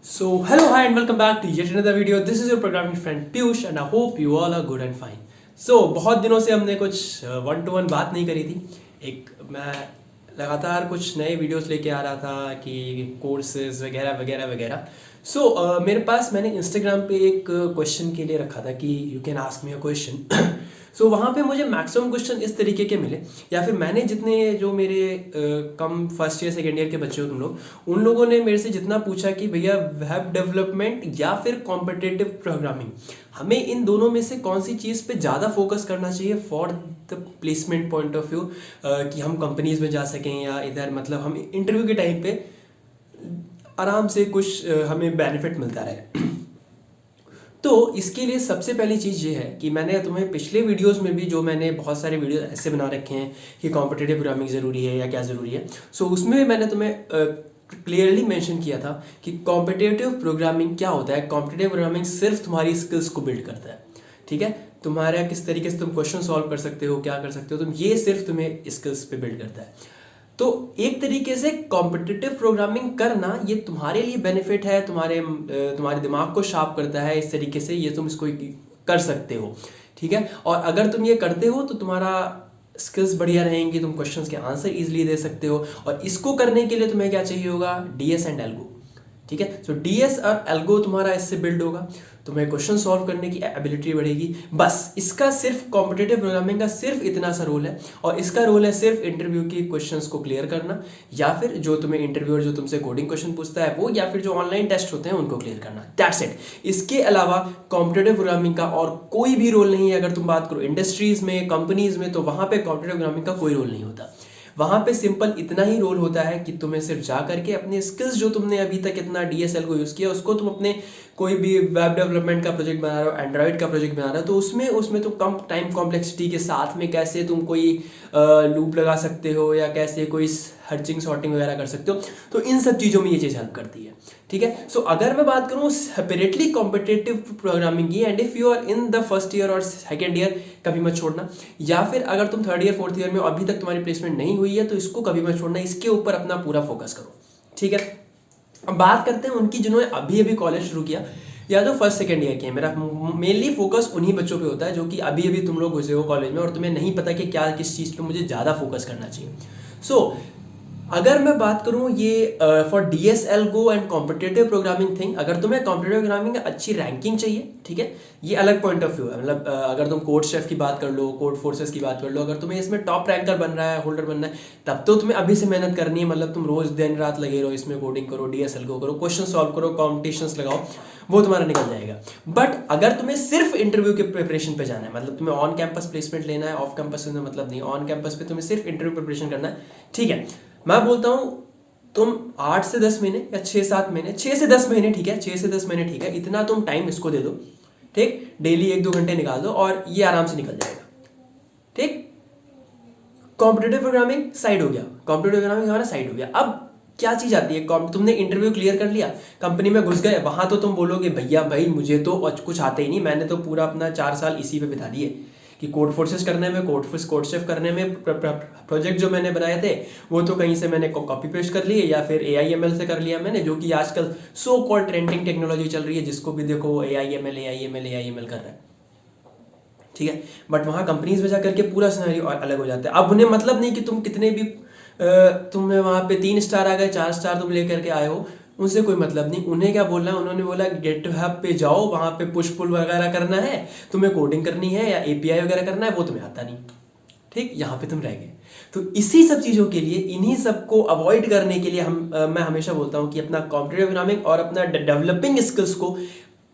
Hello, hi, and welcome back to yet another video. This is your programming friend Piyush, and I hope you all are good and fine. बहुत दिनों से हमने कुछ one two one बात नहीं करी थी। मैं लगातार कुछ नए वीडियोस लेके आ रहा था कि कोर्सेज वगैरह वगैरह वगैरह। मेरे पास मैंने इंस्टाग्राम पे एक क्वेश्चन के लिए रखा था कि you can ask me a question. वहाँ पे मुझे मैक्सिमम क्वेश्चन इस तरीके के मिले, या फिर मैंने जितने जो मेरे come first year second year के बच्चे हो तुम लोग, उन लोगों ने मेरे से जितना पूछा कि भैया वेब डेवलपमेंट या फिर कॉम्पिटिटिव प्रोग्रामिंग, हमें इन दोनों में से कौन सी चीज़ पे ज़्यादा फोकस करना चाहिए for the placement point of view, कि हम कंपनीज में जा सकें या इधर मतलब हम इंटरव्यू के टाइम पे आराम से कुछ हमें बेनिफिट मिलता रहे। तो इसके लिए सबसे पहली चीज़ ये है कि मैंने तुम्हें पिछले वीडियोस में भी जो मैंने बहुत सारे वीडियो ऐसे बना रखे हैं कि कॉम्पिटिटिव प्रोग्रामिंग ज़रूरी है या क्या ज़रूरी है। उसमें भी मैंने तुम्हें क्लियरली मेंशन किया था कि कॉम्पिटिटिव प्रोग्रामिंग क्या होता है। कॉम्पिटिटिव प्रोग्रामिंग सिर्फ तुम्हारी स्किल्स को बिल्ड करता है, ठीक है। तुम्हारा किस तरीके से तुम क्वेश्चन सॉल्व कर सकते हो, क्या कर सकते हो तुम, ये सिर्फ तुम्हें स्किल्स पे बिल्ड करता है। तो एक तरीके से कॉम्पिटिटिव प्रोग्रामिंग करना ये तुम्हारे लिए बेनिफिट है, तुम्हारे दिमाग को शार्प करता है। इस तरीके से ये तुम इसको कर सकते हो, ठीक है। और अगर तुम ये करते हो तो तुम्हारा स्किल्स बढ़िया रहेंगी, तुम क्वेश्चंस के आंसर इजीली दे सकते हो। और इसको करने के लिए तुम्हें क्या चाहिए होगा, डीएस एंड एल्गो, ठीक है। डीएस और एल्गो तुम्हारा इससे बिल्ड होगा, तुम्हें क्वेश्चन सॉल्व करने की एबिलिटी बढ़ेगी। बस इसका सिर्फ कॉम्पिटिटिव प्रोग्रामिंग का सिर्फ इतना सा रोल है, और इसका रोल है सिर्फ इंटरव्यू की क्वेश्चंस को क्लियर करना, या फिर जो तुम्हें इंटरव्यूअर जो तुमसे कोडिंग क्वेश्चन पूछता है वो, या फिर जो ऑनलाइन टेस्ट होते हैं उनको क्लियर करना। That's it. इसके अलावा कॉम्पिटिटिव प्रोग्रामिंग का और कोई भी रोल नहीं है। अगर तुम बात करो इंडस्ट्रीज में, कंपनीज में, तो वहां पे कॉम्पिटिटिव प्रोग्रामिंग का कोई रोल नहीं होता। वहां पे सिंपल इतना ही रोल होता है कि तुम्हें सिर्फ जा करके अपने स्किल्स जो तुमने अभी तक इतना डीएसएल को यूज किया उसको तुम अपने कोई भी वेब डेवलपमेंट का प्रोजेक्ट बना रहे हो, एंड्रॉइड का प्रोजेक्ट बना रहे हो, तो उसमें तो कम टाइम कॉम्प्लेक्सिटी के साथ में कैसे तुम कोई लूप लगा सकते हो या कैसे कोई हर्चिंग सॉर्टिंग वगैरह कर सकते हो। तो इन सब चीज़ों में ये चीज़ हेल्प करती है, ठीक है। अगर मैं बात करूँ सेपरेटली कॉम्पिटिटिव प्रोग्रामिंग की, and if you are in the first year और सेकेंड ईयर, कभी मत छोड़ना। या फिर अगर तुम थर्ड ईयर फोर्थ ईयर में अभी तक तुम्हारी प्लेसमेंट नहीं हुई है तो इसको कभी मत छोड़ना, इसके ऊपर अपना पूरा फोकस करो, ठीक है। अब बात करते हैं उनकी जिन्होंने अभी अभी कॉलेज शुरू किया या जो फर्स्ट सेकेंड ईयर के हैं। मेरा मेनली फोकस उन्हीं बच्चों पे होता है जो कि अभी अभी तुम लोग घुसे हो कॉलेज में और तुम्हें नहीं पता कि क्या किस चीज़ पे मुझे ज़्यादा फोकस करना चाहिए। अगर मैं बात करूं ये for DSL go and competitive programming thing, अगर तुम्हें कॉम्पिटिटिव प्रोग्रामिंग में अच्छी रैंकिंग चाहिए, ठीक है, ये अलग पॉइंट ऑफ व्यू है। मतलब अगर तुम कोड शेफ की बात कर लो, कोड फोर्सेस की बात कर लो, अगर तुम्हें इसमें टॉप रैंकर बन रहा है, होल्डर बनना है, तब तो तुम्हें अभी से मेहनत करनी है। मतलब तुम रोज दिन रात लगे रहो, इसमें कोडिंग करो, डीएसएल गो करो, क्वेश्चन सॉल्व करो, कॉम्पिटिशन्स लगाओ, वो तुम्हारा निकल जाएगा। बट अगर तुम्हें सिर्फ इंटरव्यू के प्रिपरेशन पे जाना है, मतलब तुम्हें ऑन कैंपस प्लेसमेंट लेना है, ऑफ कैंपस से मतलब नहीं, ऑन कैंपस पे तुम्हें सिर्फ इंटरव्यू प्रिपरेशन करना है, ठीक है, मैं बोलता हूँ तुम 8 से 10 महीने या 6-7 महीने, 6 से 10 महीने, ठीक है, 6 से 10 महीने, ठीक है, इतना तुम टाइम इसको दे दो, ठीक। डेली 1-2 घंटे निकाल दो और ये आराम से निकल जाएगा, ठीक। कॉम्पिटिटिव प्रोग्रामिंग साइड हो गया, कॉम्पिटिटिव प्रोग्रामिंग हमारा साइड हो गया। अब क्या चीज आती है, तुमने इंटरव्यू क्लियर कर लिया, कंपनी में घुस गए, वहां तो तुम बोलोगे भैया भाई मुझे तो कुछ आता ही नहीं, मैंने तो पूरा अपना 4 साल इसी पे बिता दिए कि कोड फोर्सेस करने में, कोड शेफ करने में, प्रोजेक्ट जो मैंने बनाए थे वो तो कहीं से मैंने कॉपी पेस्ट कर लिए या फिर AIML से कर लिया मैंने, जो कि आजकल सो कॉल्ड ट्रेंडिंग टेक्नोलॉजी चल रही है, जिसको भी देखो AIML कर रहा है, ठीक है। बट वहाँ कंपनीज में जाकर के पूरा सिनेरियो अलग हो जाता है। अब उन्हें मतलब नहीं कि तुम कितने भी तुम्हें वहाँ पे 3 स्टार आ गए, 4 स्टार तुम लेकर के आए हो, उनसे कोई मतलब नहीं। उन्हें क्या बोलना है, उन्होंने बोला गेट हब पे जाओ, वहाँ पे पुश पुल वगैरह करना है, तुम्हें कोडिंग करनी है या API वगैरह करना है, वो तुम्हें आता नहीं, ठीक। यहाँ पे तुम रह गए। तो इसी सब चीज़ों के लिए, इन्हीं सबको अवॉइड करने के लिए मैं हमेशा बोलता हूँ कि अपना कॉम्पिटिटिव प्रोग्रामिंग और अपना डेवलपिंग स्किल्स को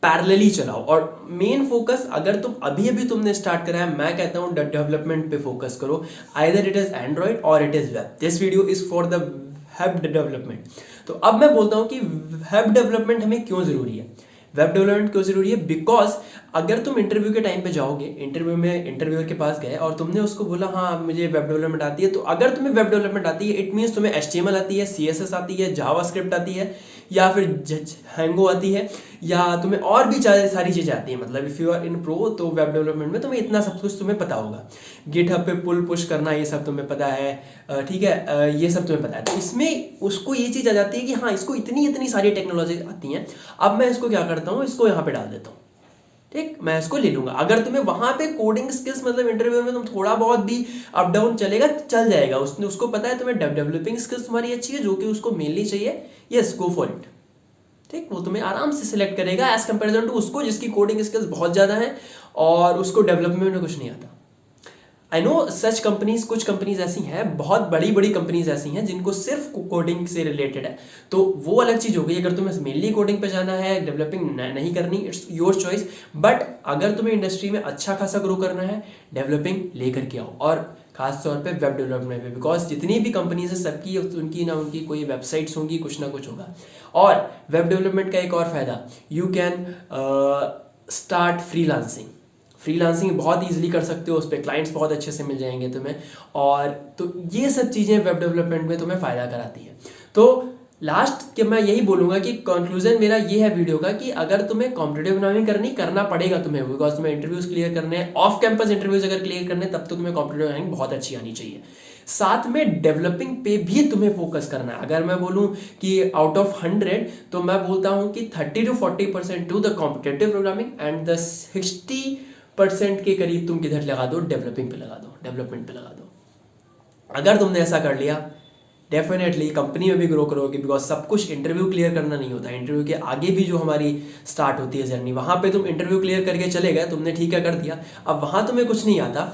पैरेलली चलाओ। और मेन फोकस अगर तुम अभी अभी तुमने स्टार्ट करा है, मैं कहता हूँ डेवलपमेंट पे फोकस करो, आइदर इट इज एंड्रॉइड और it is web. This video is for the web development. तो अब मैं बोलता हूँ कि वेब डेवलपमेंट हमें क्यों जरूरी है। वेब डेवलपमेंट क्यों जरूरी है, बिकॉज अगर तुम इंटरव्यू के टाइम पे जाओगे, इंटरव्यू में इंटरव्यूअर के पास गए और तुमने उसको बोला हाँ मुझे वेब डेवलपमेंट आती है, तो अगर तुम्हें वेब डेवलपमेंट आती है, इट मीन्स तुम्हें HTML आती है, CSS आती है, जावास्क्रिप्ट आती है, या फिर हैंगो आती है, या तुम्हें और भी सारी चीज़ें आती हैं। मतलब if you are in pro तो वेब डेवलपमेंट में तुम्हें इतना सब कुछ तुम्हें पता होगा। गिटहब पे पुल पुश करना ये सब तुम्हें पता है, ठीक है, ये सब तुम्हें पता है। तो इसमें उसको ये चीज़ आ जाती है कि हाँ, इसको इतनी इतनी सारी टेक्नोलॉजी आती हैं, अब मैं इसको क्या करता हूँ, इसको यहाँ पे डाल देता हूँ, ठीक, मैं इसको ले लूंगा। अगर तुम्हें वहां पे कोडिंग स्किल्स मतलब इंटरव्यू में तुम थोड़ा बहुत भी अप डाउन चलेगा, चल जाएगा। उसने उसको पता है तुम्हें डेवलपिंग स्किल्स तुम्हारी अच्छी है, जो कि उसको मिलनी चाहिए, यस गो फॉर इट, ठीक। वो तुम्हें आराम से सिलेक्ट करेगा एज कंपेरिजन टू उसको जिसकी कोडिंग स्किल्स बहुत ज़्यादा है और उसको डेवलपमेंट में कुछ नहीं आता। आई नो सच कंपनीज, कुछ कंपनीज ऐसी हैं, बहुत बड़ी बड़ी कंपनीज ऐसी हैं जिनको सिर्फ कोडिंग से रिलेटेड है, तो वो अलग चीज़ हो गई। अगर तुम्हें मेनली कोडिंग पे जाना है, डेवलपिंग नहीं करनी, इट्स योर चॉइस। बट अगर तुम्हें इंडस्ट्री में अच्छा खासा ग्रो करना है, डेवलपिंग लेकर के आओ, और खास तौर पे वेब डेवलपमेंट में, बिकॉज जितनी भी कंपनीज है सबकी उनकी ना उनकी कोई वेबसाइट्स होंगी, कुछ ना कुछ होगा। और वेब डेवलपमेंट का एक और फायदा, यू कैन स्टार्ट फ्रीलांसिंग बहुत ईजिली कर सकते हो, उस पर क्लाइंट्स बहुत अच्छे से मिल जाएंगे तुम्हें। और तो ये सब चीज़ें वेब डेवलपमेंट में तुम्हें फ़ायदा कराती है। तो लास्ट के मैं यही बोलूँगा कि कंक्लूजन मेरा ये है वीडियो का कि अगर तुम्हें कॉम्पिटिटिव एग्जामिनिंग करना पड़ेगा तुम्हें, बिकॉज तुम्हें इंटरव्यूज क्लियर करने हैं, ऑफ कैंपस इंटरव्यूज अगर क्लियर करने, तब तो तुम्हें कॉम्पिटिटिव एग्जामिनिंग बहुत अच्छी आनी चाहिए। साथ में डेवलपिंग पे भी तुम्हें फोकस करना है। अगर मैं बोलूं कि आउट ऑफ 100 तो मैं बोलता हूं कि 30 to 40% to the competitive programming and the 60% के करीब तुम किधर लगा दो, डेवलपिंग पे लगा दो, डेवलपमेंट पे लगा दो। अगर तुमने ऐसा कर लिया, डेफिनेटली कंपनी में भी ग्रो करोगे, बिकॉज सब कुछ इंटरव्यू क्लियर करना नहीं होता। इंटरव्यू के आगे भी जो हमारी स्टार्ट होती है जर्नी, वहां पे तुम इंटरव्यू क्लियर करके चले गए, तुमने ठीक है कर दिया, अब वहां तुम्हें कुछ नहीं आता,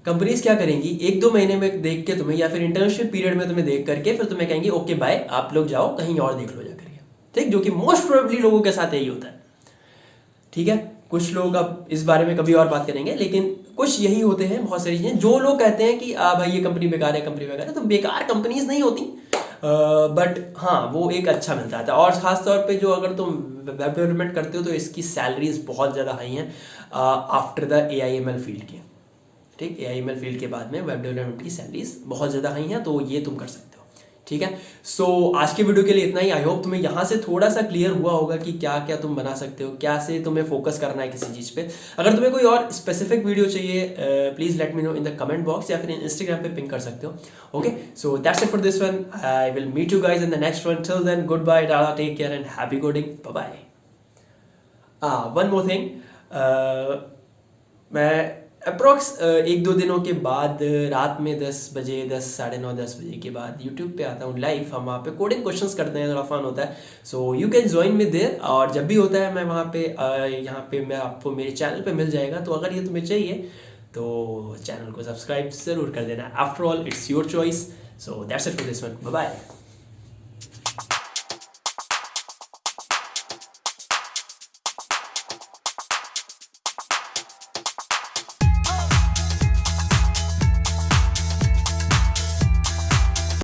कंपनीज क्या करेंगी, 1-2 महीने में देख के तुम्हें, या फिर इंटर्नशिप पीरियड में तुम्हें देख करके फिर तुम्हें कहेंगे ओके बाय, आप लोग जाओ कहीं और देख लो जा करके, ठीक। जो कि मोस्ट प्रोबेबली लोगों के साथ यही होता है, ठीक है। कुछ लोग अब इस बारे में कभी और बात करेंगे, लेकिन कुछ यही होते हैं बहुत सारी चीजें। जो लोग कहते हैं कि भाई ये कंपनी बेकार है, कंपनी बेकार है, तो बेकार कंपनीज नहीं होती, बट हाँ वो एक अच्छा मिलता है। और खास तौर पे जो अगर तुम वेब डेवलपमेंट करते हो तो इसकी सैलरीज बहुत ज़्यादा हाई हैं आफ्टर द AIML फील्ड के, ठीक। AIML फील्ड के बाद में वेब डेवलपमेंट की सैलरीज बहुत ज़्यादा हाई हैं, तो ये तुम कर सकते हो, ठीक है। सो आज की वीडियो के लिए इतना ही। आई होप तुम्हें यहाँ से थोड़ा सा क्लियर हुआ होगा कि क्या क्या तुम बना सकते हो, क्या से तुम्हें फोकस करना है किसी चीज़ पे। अगर तुम्हें कोई और स्पेसिफिक वीडियो चाहिए, please let me know in the comment box, या फिर इंस्टाग्राम पे पिंग कर सकते हो। Okay, so that's it for this one. I will meet you guys in the next one. Till then, goodbye, tata, take care and happy coding, bye bye. One more thing, मैं approx 1-2 दिनों के बाद रात में 10 बजे, 10, साढ़े 9, 10 बजे के बाद यूट्यूब पे आता हूँ लाइव। हम वहाँ पे कोडिंग क्वेश्चंस करते हैं, थोड़ा फन होता है। So you can join me there. और जब भी होता है मैं वहाँ पे यहाँ पे मैं आपको मेरे चैनल पे मिल जाएगा। तो अगर ये तुम्हें चाहिए तो चैनल को सब्सक्राइब ज़रूर कर देना। After all it's your choice. So that's it for this one, bye bye.